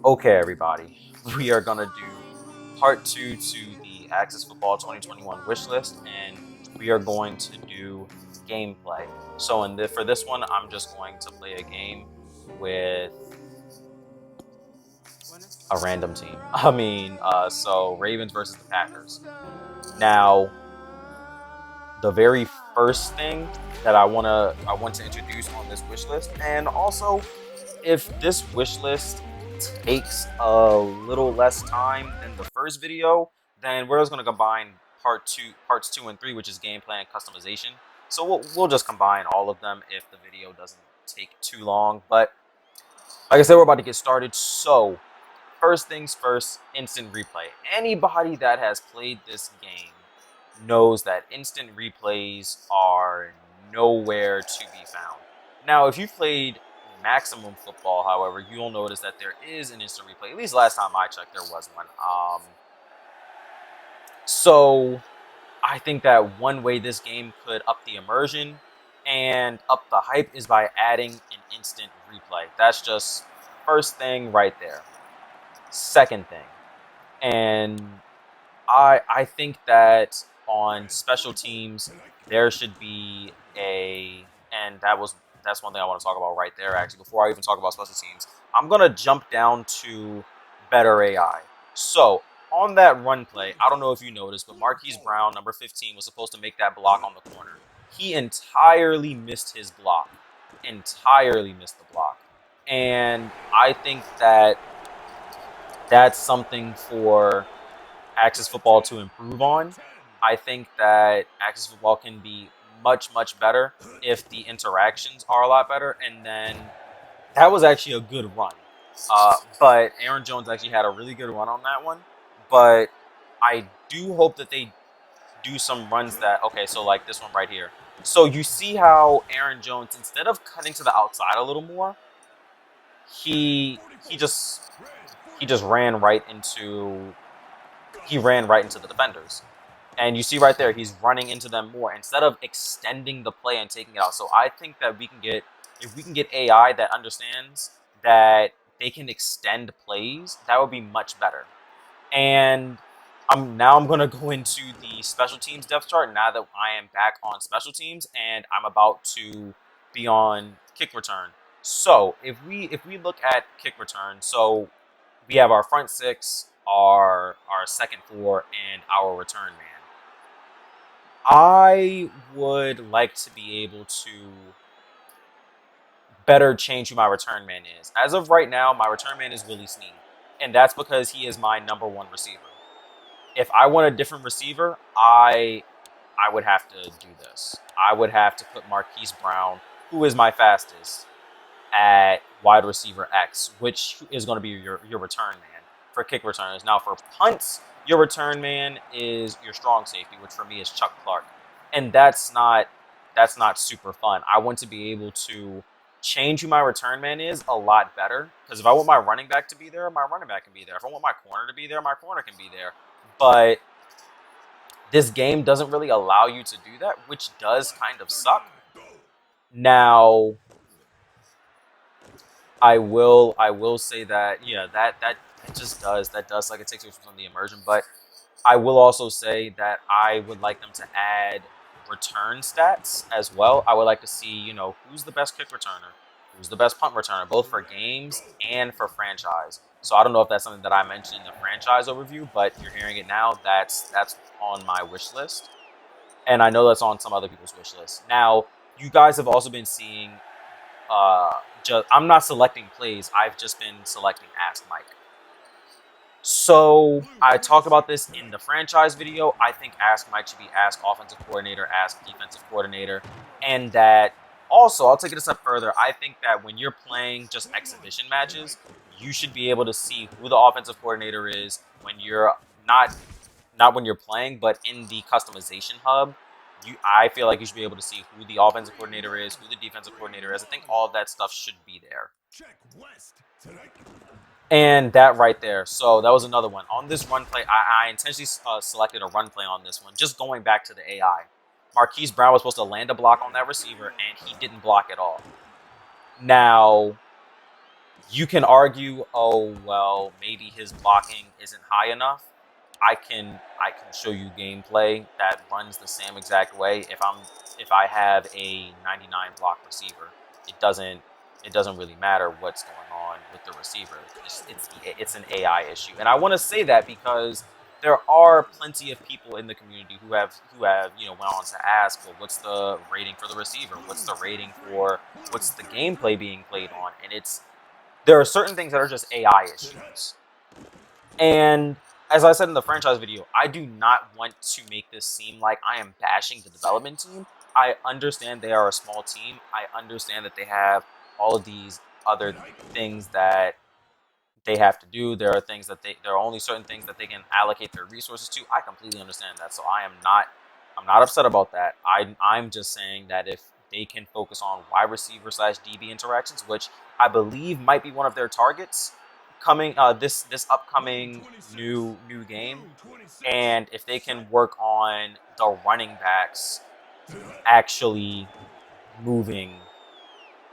Okay, everybody, we are gonna do part two to the Access Football 2021 wish list, and we are going to do gameplay. So, for this one, I'm just going to play a game with a random team. So Ravens versus the Packers. Now, the very first thing that I want to introduce on this wish list, and also if this wish list takes a little less time than the first video, then we're just going to combine parts two and three, which is gameplay and customization. So we'll just combine all of them if the video doesn't take too long. But like I said, we're about to get started. So first things first, instant replay. Anybody that has played this game knows that instant replays are nowhere to be found. Now, if you've played maximum football, however, you'll notice that there is an instant replay. At least last time I checked, there was one. So I think that one way this game could up the immersion and up the hype is by adding an instant replay. That's just first thing right there. Second thing, and I think that on special teams there should be that's one thing I want to talk about right there. Actually, before I even talk about special teams, I'm gonna jump down to better AI. So on that run play, I don't know if you noticed, but Marquise Brown, number 15, was supposed to make that block on the corner. He entirely missed his block. Entirely missed the block. And I think that that's something for Access Football to improve on. I think that Access Football can be much better if the interactions are a lot better. And then that was actually a good run. But Aaron Jones actually had a really good run on that one. But I do hope that they do some runs that, okay, so like this one right here. So you see how Aaron Jones, instead of cutting to the outside a little more, he he just he just ran right into the defenders. And you see right there, he's running into them more instead of extending the play and taking it out. So I think that if we can get AI that understands that they can extend plays, that would be much better. And I'm gonna go into the special teams depth chart now that I am back on special teams and I'm about to be on kick return. So if we look at kick return, so we have our front six, our second four, and our return man. I would like to be able to better change who my return man is. As of right now, my return man is Willie Snead, and that's because he is my number one receiver. If I want a different receiver, I would have to do this. I would have to put Marquise Brown, who is my fastest, at wide receiver X, which is going to be your return man for kick returners. Now for punts, your return man is your strong safety, which for me is Chuck Clark, and that's not super fun. I want to be able to change who my return man is a lot better, because if I want my running back to be there, my running back can be there. If I want my corner to be there, my corner can be there. But this game doesn't really allow you to do that, which does kind of suck. Now, I will say that yeah, that it just does like it takes away from some of the immersion. But I will also say that I would like them to add return stats as well. I would like to see, who's the best kick returner, who's the best punt returner, both for games and for franchise. So I don't know if that's something that I mentioned in the franchise overview, but you're hearing it now. That's on my wish list, and I know that's on some other people's wish list. Now, you guys have also been seeing. I'm not selecting plays. I've just been selecting Ask Mike. So I talked about this in the franchise video. I think Ask Mike should be Ask Offensive Coordinator, Ask Defensive Coordinator, and that also I'll take it a step further. I think that when you're playing just exhibition matches, you should be able to see who the offensive coordinator is when you're not when you're playing, but in the customization hub. I feel like you should be able to see who the offensive coordinator is, who the defensive coordinator is. I think all of that stuff should be there. And that right there. So that was another one. On this run play, I intentionally selected a run play on this one, just going back to the AI. Marquise Brown was supposed to land a block on that receiver, and he didn't block at all. Now, You can argue, oh well, maybe his blocking isn't high enough. I can show you gameplay that runs the same exact way. If I have a 99 block receiver, it doesn't really matter what's going on with the receiver. It's an AI issue, and I want to say that because there are plenty of people in the community who have went on to ask, well, what's the rating for the receiver? What's the rating for what's the gameplay being played on? And there are certain things that are just AI issues. And as I said in the franchise video, I do not want to make this seem like I am bashing the development team. I understand they are a small team. I understand that they have all of these other things that they have to do. There are only certain things that they can allocate their resources to. I completely understand that. So I'm not upset about that. I'm just saying that if they can focus on wide receiver slash DB interactions, which I believe might be one of their targets coming this upcoming new game, and if they can work on the running backs actually moving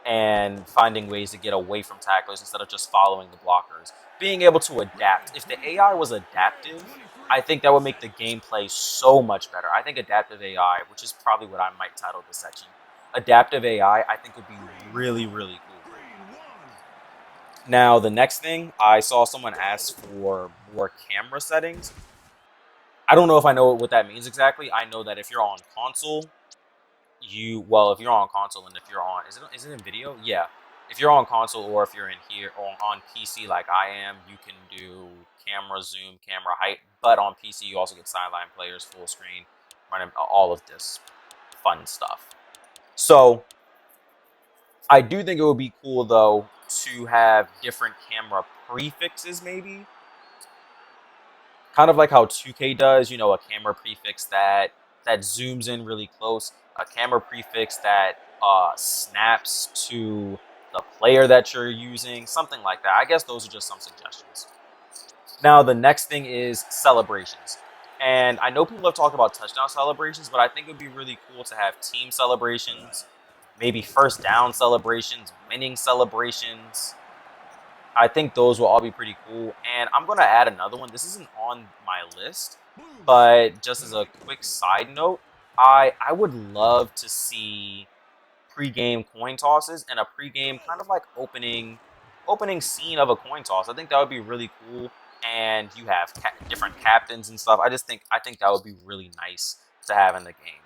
and finding ways to get away from tacklers instead of just following the blockers. Being able to adapt. If the AI was adaptive, I think that would make the gameplay so much better. I think adaptive AI, which is probably what I might title this section, adaptive AI, I think would be really, really cool. Now, the next thing, I saw someone ask for more camera settings. I don't know if I know what that means exactly. I know that if you're on console, if you're on console and if you're on is it in video? Yeah. If you're on console or if you're in here or on PC like I am, you can do camera zoom, camera height, but on PC you also get sideline players, full screen, running all of this fun stuff. So I do think it would be cool though to have different camera prefixes maybe. Kind of like how 2K does, a camera prefix that zooms in really close, a camera prefix that snaps to the player that you're using, something like that. I guess those are just some suggestions. Now, the next thing is celebrations. And I know people have talked about touchdown celebrations, but I think it would be really cool to have team celebrations, maybe first down celebrations, winning celebrations. I think those will all be pretty cool. And I'm going to add another one. This isn't on my list, but just as a quick side note, I would love to see pre-game coin tosses and a pre-game kind of like opening scene of a coin toss. I think that would be really cool. And you have different captains and stuff. I think that would be really nice to have in the game.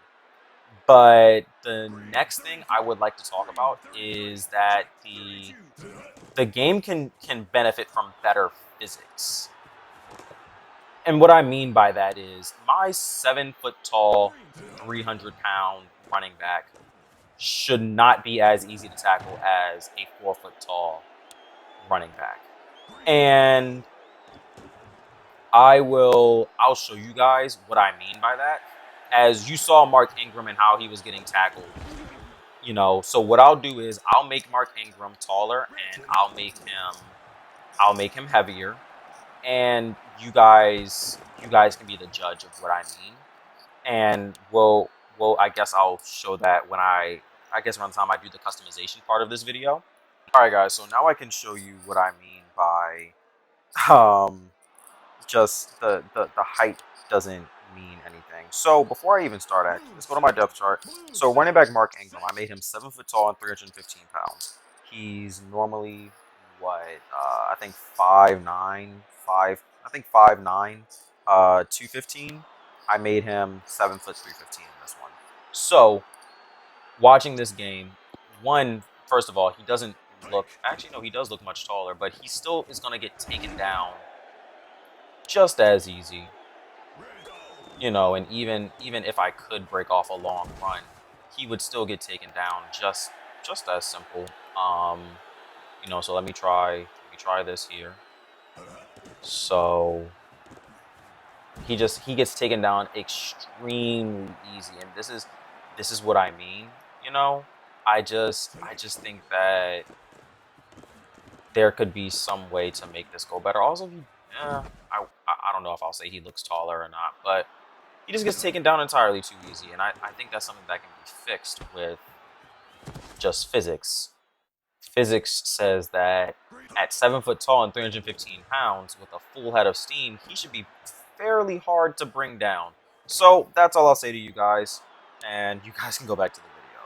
But the next thing I would like to talk about is that the game can benefit from better physics. And what I mean by that is my 7 foot tall, 300 pound running back should not be as easy to tackle as a 4 foot tall running back. And I'll show you guys what I mean by that. As you saw Mark Ingram and how he was getting tackled. So what I'll do is I'll make Mark Ingram taller and I'll make him heavier, and you guys can be the judge of what I mean. And I guess I'll show that when I guess around the time I do the customization part of this video. All right, guys. So now I can show you what I mean by just the height doesn't mean anything. So before I even start, actually, let's go to my depth chart. So running back Mark Ingram, I made him 7 foot tall and 315 pounds. He's normally what I think 5'9", 215. I made him 7 foot 315 in this one. So watching this game, first of all, he doesn't look. Actually, no, he does look much taller, but he still is gonna get taken down just as easy. And even if I could break off a long run, he would still get taken down just as simple. So let me try this here. So he gets taken down extremely easy, and this is what I mean. I just think that there could be some way to make this go better. Also, I don't know if I'll say he looks taller or not, but he just gets taken down entirely too easy, and I think that's something that can be fixed with just physics. physics says that at 7 foot tall and 315 pounds with a full head of steam, he should be fairly hard to bring down. So that's all I'll say to you guys, and you guys can go back to the video.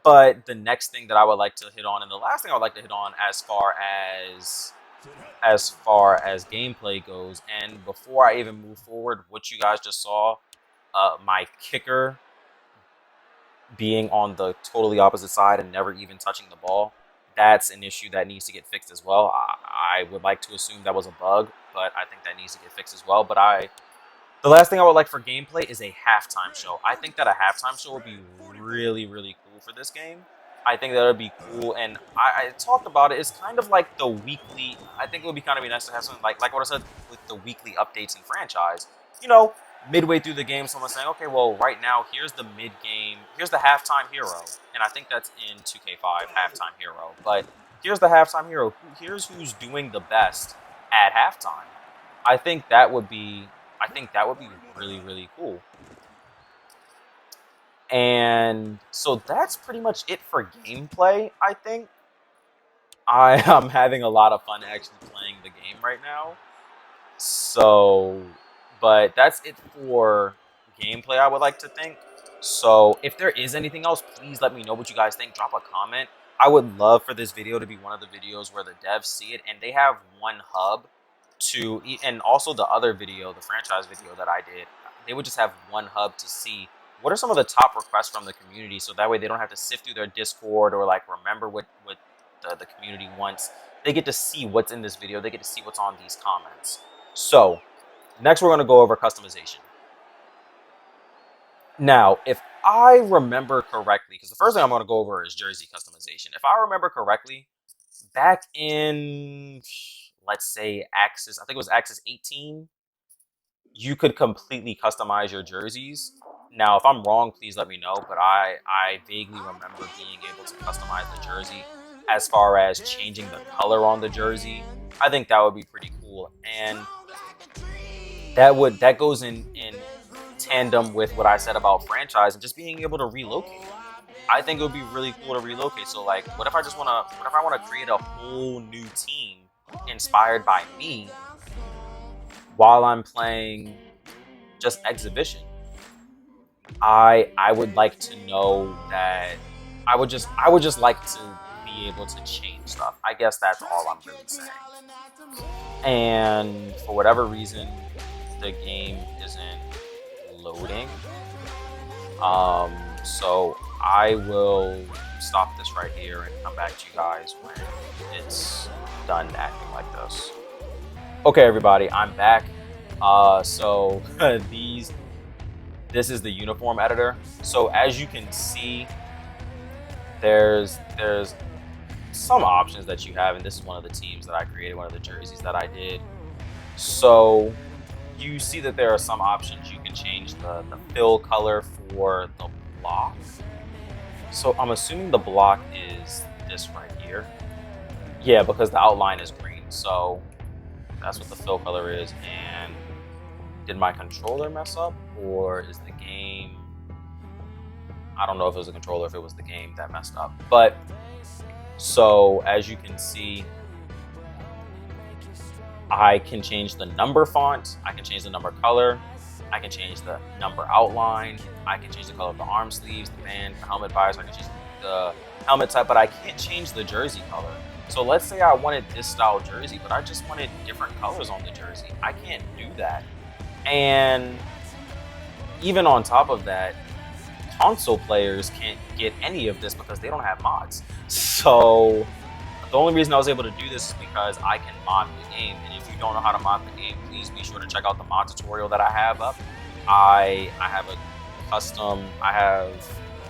But the next thing that I would like to hit on, and the last thing I would like to hit on as far as gameplay goes, and before I even move forward, what you guys just saw, my kicker being on the totally opposite side and never even touching the ball, that's an issue that needs to get fixed as well. I would like to assume that was a bug, but I think that needs to get fixed as well. But the last thing I would like for gameplay is a halftime show. I think that a halftime show would be really, really cool for this game. I think that would be cool, and I talked about it. It's kind of like the weekly. I think it would be kind of nice to have something like what I said with the weekly updates in franchise. You know, midway through the game, someone's saying, okay, well, right now here's the mid game, here's the halftime hero, and I think that's in 2K5 halftime hero. But here's the halftime hero. Here's who's doing the best at halftime. I think that would be really, really cool. And so that's pretty much it for gameplay, I think. I am having a lot of fun actually playing the game right now. So, but that's it for gameplay, I would like to think. So if there is anything else, please let me know what you guys think. Drop a comment. I would love for this video to be one of the videos where the devs see it and they have one hub to, and also the other video, the franchise video that I did, they would just have one hub to see what are some of the top requests from the community, so that way they don't have to sift through their Discord or like remember what the community wants. They get to see what's in this video. They get to see what's on these comments. So next we're going to go over customization. Now, if I remember correctly, because the first thing I'm going to go over is jersey customization. If I remember correctly, back in, let's say, Axis, I think it was Axis 18, you could completely customize your jerseys. Now, if I'm wrong, please let me know, but I vaguely remember being able to customize the jersey as far as changing the color on the jersey. I think that would be pretty cool, and that goes in tandem with what I said about franchise and just being able to relocate. I think it would be really cool to relocate. So like, what if I want to create a whole new team inspired by me while I'm playing just exhibition? I would like to know that I would just like to be able to change stuff. I guess that's all I'm really saying. And for whatever reason, the game isn't loading. So I will stop this right here and come back to you guys when it's done acting like this. Okay, everybody, I'm back. So this is the uniform editor. So as you can see, there's some options that you have, and this is one of the teams that I created, one of the jerseys that I did. So you see that there are some options. You can change the fill color for the block. So I'm assuming the block is this right here. Yeah, because the outline is green. So that's what the fill color is. And did my controller mess up, or is the game? I don't know if it was the controller, if it was the game that messed up. But so as you can see, I can change the number font, I can change the number color, I can change the number outline, I can change the color of the arm sleeves, the band, the helmet visor, I can change the helmet type, but I can't change the jersey color. So let's say I wanted this style jersey, but I just wanted different colors on the jersey. I can't do that. And even on top of that, console players can't get any of this because they don't have mods. So the only reason I was able to do this is because I can mod the game. And if you don't know how to mod the game, please be sure to check out the mod tutorial that I have up. I have a custom, I have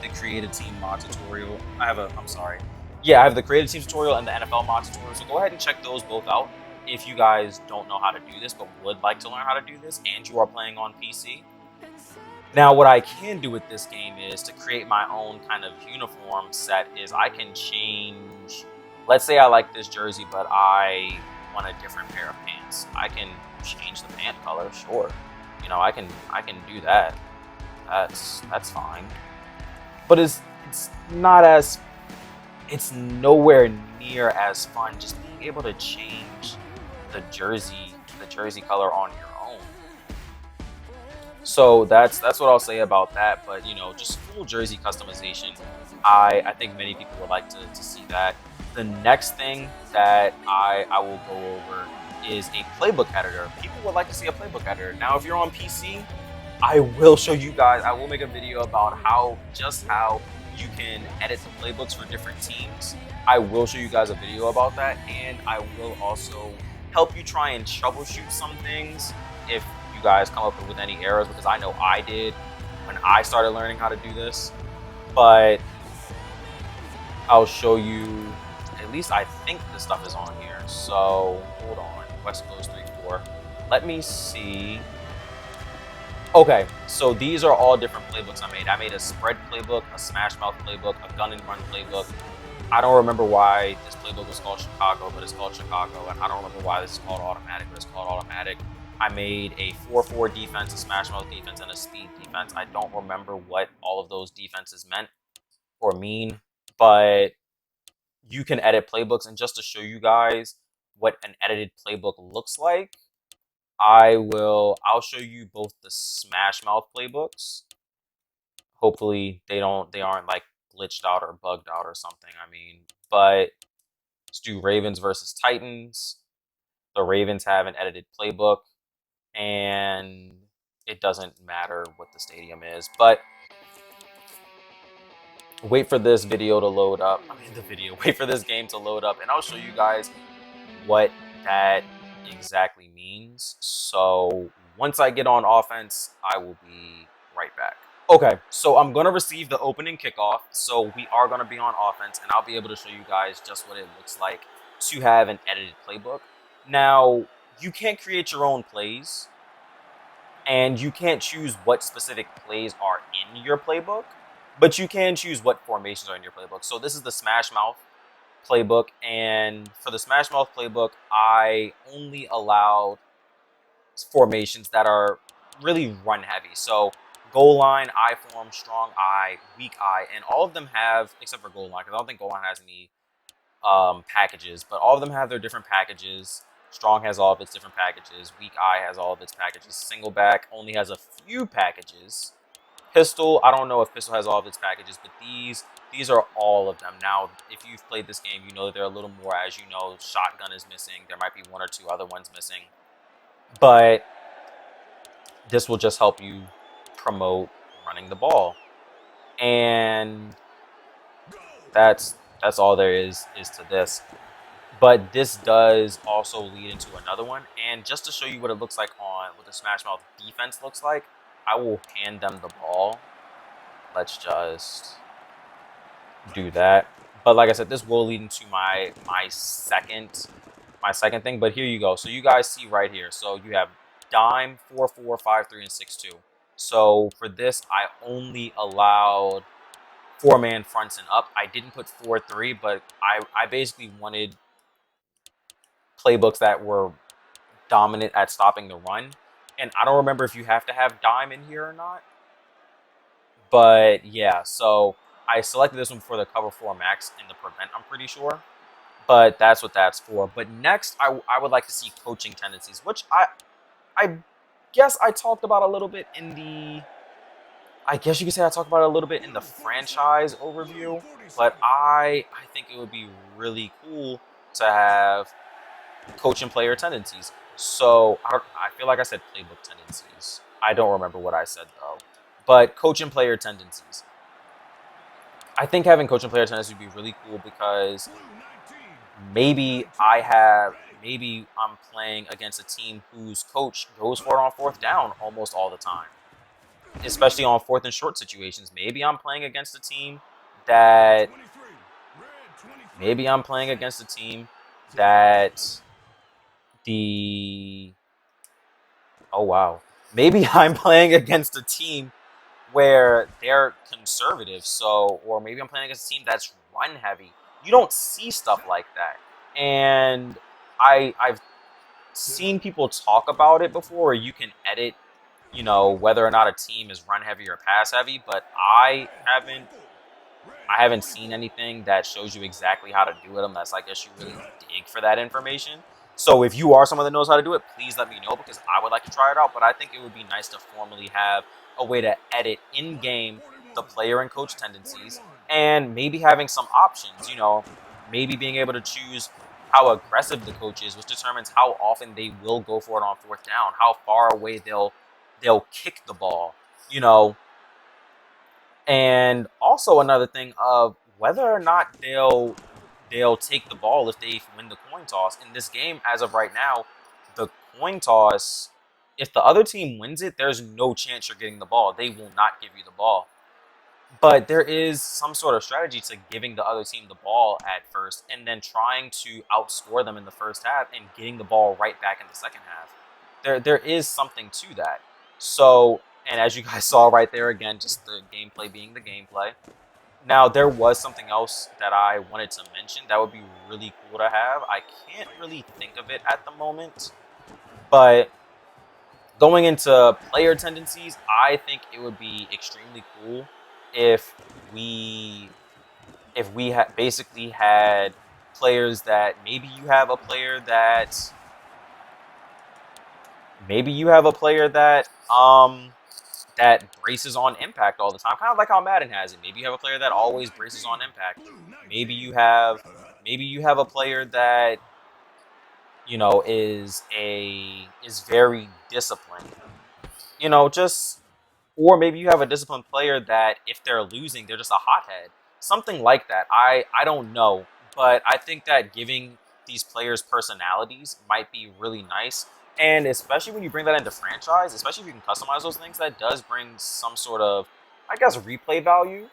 the creative team mod tutorial. I have the creative team tutorial and the NFL mod tutorial. So go ahead and check those both out if you guys don't know how to do this but would like to learn how to do this and you are playing on PC. Now, what I can do with this game is to create my own kind of uniform set. Is I can change, let's say I like this jersey, but I want a different pair of pants. I can change the pant color, sure. You know, I can do that. That's fine. But it's not as it's nowhere near as fun just being able to change the jersey color on your own. So that's what I'll say about that. But you know, just full jersey customization, I think many people would like to see that. The next thing that I will go over is a playbook editor. People would like to see a playbook editor. Now, if you're on PC, I will show you guys. I will make a video about how you can edit the playbooks for different teams. I will show you guys a video about that, and I will also help you try and troubleshoot some things if you guys come up with any errors, because I know I did when I started learning how to do this. But I'll show you. At least I think the stuff is on here. So hold on. West Coast 3-4. Let me see. Okay, so these are all different playbooks I made. I made a spread playbook, a smash mouth playbook, a gun and run playbook. I don't remember why this playbook was called Chicago, but it's called Chicago. And I don't remember why this is called automatic, but it's called automatic. I made a 4-4 defense, a smash mouth defense, and a speed defense. I don't remember what all of those defenses meant or mean, but you can edit playbooks. And just to show you guys what an edited playbook looks like, I'll show you both the Smash Mouth playbooks. Hopefully they aren't like glitched out or bugged out or something. I mean, but let's do Ravens versus Titans. The Ravens have an edited playbook, and it doesn't matter what the stadium is, but wait for this video to load up. Wait for this game to load up, and I'll show you guys what that exactly means. So once I get on offense, I will be right back. Okay, so I'm going to receive the opening kickoff. So we are going to be on offense, and I'll be able to show you guys just what it looks like to have an edited playbook. Now, you can't create your own plays, and you can't choose what specific plays are in your playbook, but you can choose what formations are in your playbook. So this is the Smash Mouth playbook, and for the Smash Mouth playbook, I only allowed formations that are really run heavy. So goal line, I form, strong I, weak I, and all of them have, except for goal line, because I don't think goal line has any packages, but all of them have their different packages. Strong has all of its different packages. Weak I has all of its packages. Single back only has a few packages. Pistol, I don't know if Pistol has all of its packages, but these are all of them. Now, if you've played this game, you know that there are a little more. As you know, Shotgun is missing. There might be one or two other ones missing. But this will just help you promote running the ball. And that's all there is to this. But this does also lead into another one. And just to show you what it looks like what the Smash Mouth defense looks like, I will hand them the ball. Let's just do that. But like I said, this will lead into my second thing. But here you go. So you guys see right here. So you have dime, 4-4, 5-3, and 6-2. So for this, I only allowed 4-man fronts and up. I didn't put 4-3, but I basically wanted playbooks that were dominant at stopping the run. And I don't remember if you have to have dime in here or not. But yeah, so I selected this one for the cover 4 max and the prevent, I'm pretty sure. But that's what that's for. But next, I would like to see coaching tendencies, which I guess I talked about a little bit in the... I guess you could say I talked about it a little bit in the franchise overview. But I think it would be really cool to have coach and player tendencies. So I feel like I said playbook tendencies. I don't remember what I said though. But coach and player tendencies. I think having coach and player tendencies would be really cool, because maybe I'm playing against a team whose coach goes for it on 4th down almost all the time, especially on 4th and short situations. Maybe I'm playing against a team that maybe I'm playing against a team where they're conservative. So, or maybe I'm playing against a team that's run heavy. You don't see stuff like that. And I've seen people talk about it before, where you can edit, whether or not a team is run heavy or pass heavy, but I haven't I haven't seen anything that shows you exactly how to do it unless I guess you really dig for that information. So if you are someone that knows how to do it, please let me know because I would like to try it out. But I think it would be nice to formally have a way to edit in game the player and coach tendencies and maybe having some options. Maybe being able to choose how aggressive the coach is, which determines how often they will go for it on fourth down, how far away they'll kick the ball. You know, and also another thing of whether or not they'll take the ball if they win the coin toss. In this game, as of right now, the coin toss, if the other team wins it, there's no chance you're getting the ball. They will not give you the ball. But there is some sort of strategy to giving the other team the ball at first and then trying to outscore them in the first half and getting the ball right back in the second half. There is something to that. So, and as you guys saw right there again, just the gameplay being the gameplay. Now, there was something else that I wanted to mention that would be really cool to have. I can't really think of it at the moment, but going into player tendencies, I think it would be extremely cool if we basically had players that maybe you have a player that braces on impact all the time, kind of like how Madden has it. Maybe you have a player that always braces on impact. Maybe you have maybe you have a player that is very disciplined. Just or maybe you have a disciplined player that if they're losing, they're just a hothead. Something like that. I don't know, but I think that giving these players personalities might be really nice. And especially when you bring that into franchise, especially if you can customize those things, that does bring some sort of, I guess, replay value.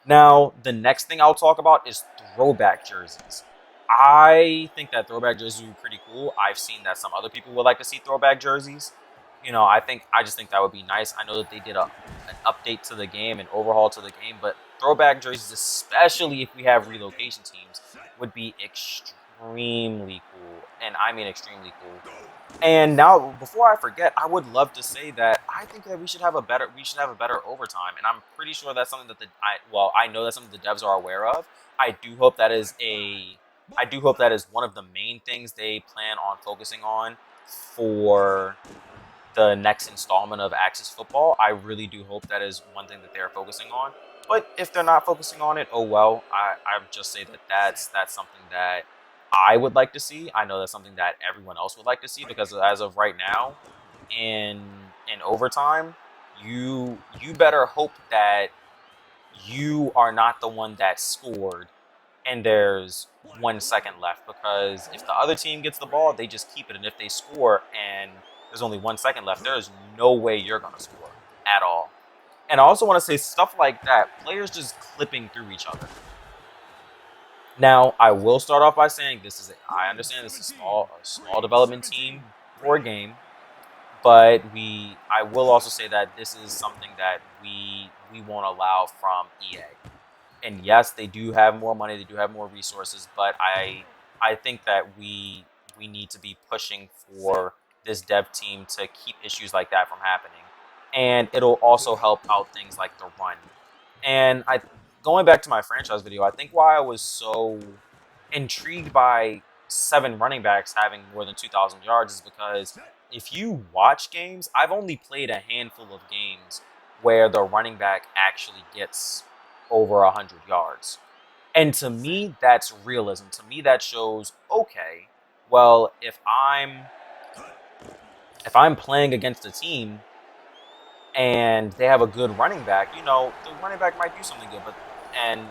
Now, the next thing I'll talk about is throwback jerseys. I think that throwback jerseys would be pretty cool. I've seen that some other people would like to see throwback jerseys. I just think that would be nice. I know that they did an update to the game, an overhaul to the game, but throwback jerseys, especially if we have relocation teams, would be extremely cool. And I mean extremely cool. And now, before I forget, I would love to say that I think that we should have a better overtime, and I'm pretty sure that's something that I know that's something the devs are aware of. I do hope that is a, I do hope that is one of the main things they plan on focusing on for the next installment of Axis Football. I really do hope that is one thing that they're focusing on. But if they're not focusing on it, oh well. I just say that that's something that I would like to see. I know that's something that everyone else would like to see because as of right now, in overtime, you better hope that you are not the one that scored and there's 1 second left, because if the other team gets the ball, they just keep it, and if they score and there's only 1 second left, there is no way you're gonna score at all. And I also want to say stuff like that, players just clipping through each other. Now, I will start off by saying I understand this is a small development team for a game, but I will also say that this is something that we won't allow from EA. And yes, they do have more money, they do have more resources, but I think that we need to be pushing for this dev team to keep issues like that from happening. And it'll also help out things like the run. And I going back to my franchise video, I think why I was so intrigued by 7 running backs having more than 2,000 yards is because if you watch games, I've only played a handful of games where the running back actually gets over 100 yards. And to me, that's realism. To me, that shows, okay, well, if I'm playing against a team and they have a good running back, the running back might do something good, and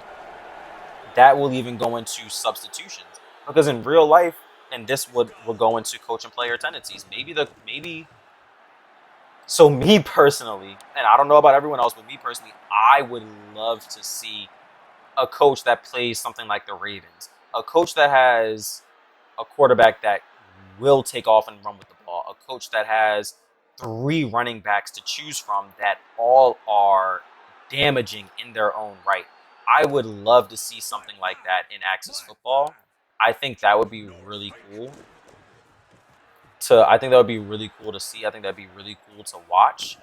that will even go into substitutions because in real life, and this would go into coach and player tendencies. Maybe so me personally, and I don't know about everyone else, but me personally, I would love to see a coach that plays something like the Ravens, a coach that has a quarterback that will take off and run with the ball, a coach that has 3 running backs to choose from that all are damaging in their own right. I would love to see something like that in Axis Football. I think that would be really cool. I think that would be really cool to see. I think that'd be really cool to watch.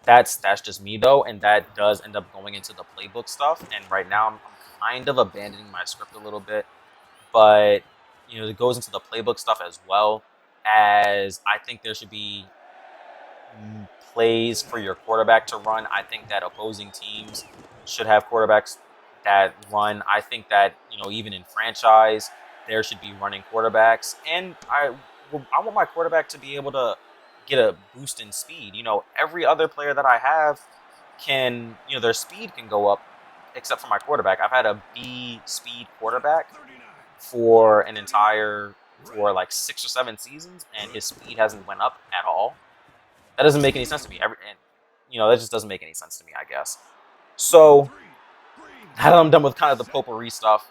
That's just me though, and that does end up going into the playbook stuff. And right now, I'm kind of abandoning my script a little bit, but it goes into the playbook stuff as well. As I think there should be plays for your quarterback to run. I think that opposing teams should have quarterbacks that run. I think that even in franchise there should be running quarterbacks, and I want my quarterback to be able to get a boost in speed. Every other player that I have can their speed can go up, except for my quarterback. I've had a B speed quarterback for like 6 or 7 seasons, and his speed hasn't went up at all. That doesn't make any sense to me. That just doesn't make any sense to me, I guess. So now that I'm done with kind of the potpourri stuff,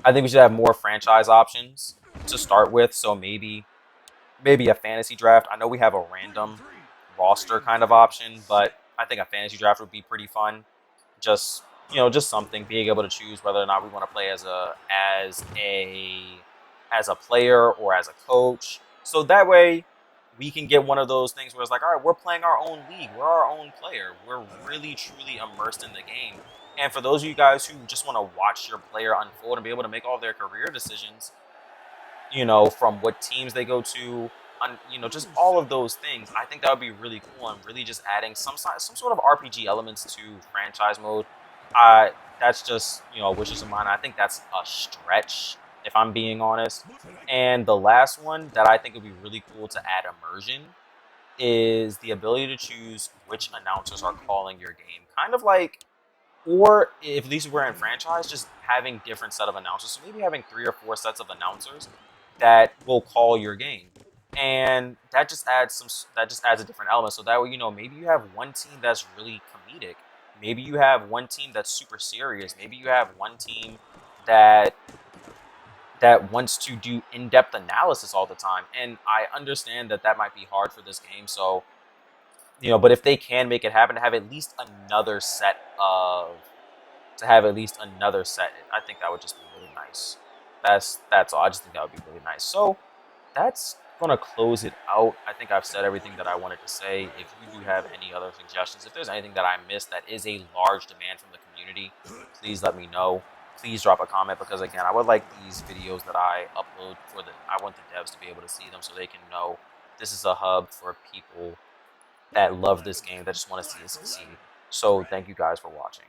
I think we should have more franchise options to start with. So maybe a fantasy draft. I know we have a random roster kind of option, but I think a fantasy draft would be pretty fun. Just just something, being able to choose whether or not we want to play as a player or as a coach. So that way we can get one of those things where it's like, all right, we're playing our own league, we're our own player, we're really truly immersed in the game. And for those of you guys who just want to watch your player unfold and be able to make all of their career decisions, from what teams they go to, just all of those things, I think that would be really cool, and really just adding some sort of RPG elements to franchise mode. That's just a wish list of mine. I think that's a stretch, if I'm being honest. And the last one that I think would be really cool to add immersion is the ability to choose which announcers are calling your game. Kind of like, or if at least we're in franchise, just having different set of announcers. So maybe having 3 or 4 sets of announcers that will call your game, and that just adds a different element. So that way, maybe you have one team that's really comedic, maybe you have one team that's super serious, maybe you have one team that wants to do in-depth analysis all the time. And I understand that might be hard for this game. So but if they can make it happen, to have at least another set of I think that would just be really nice. That's all. I just think that would be really nice. So that's gonna close it out. I think I've said everything that I wanted to say. If you do have any other suggestions, if there's anything that I missed that is a large demand from the community, please let me know. Please drop a comment, because again, I would like these videos that I upload I want the devs to be able to see them so they can know this is a hub for people that love this game, that just want to see it succeed. So thank you guys for watching.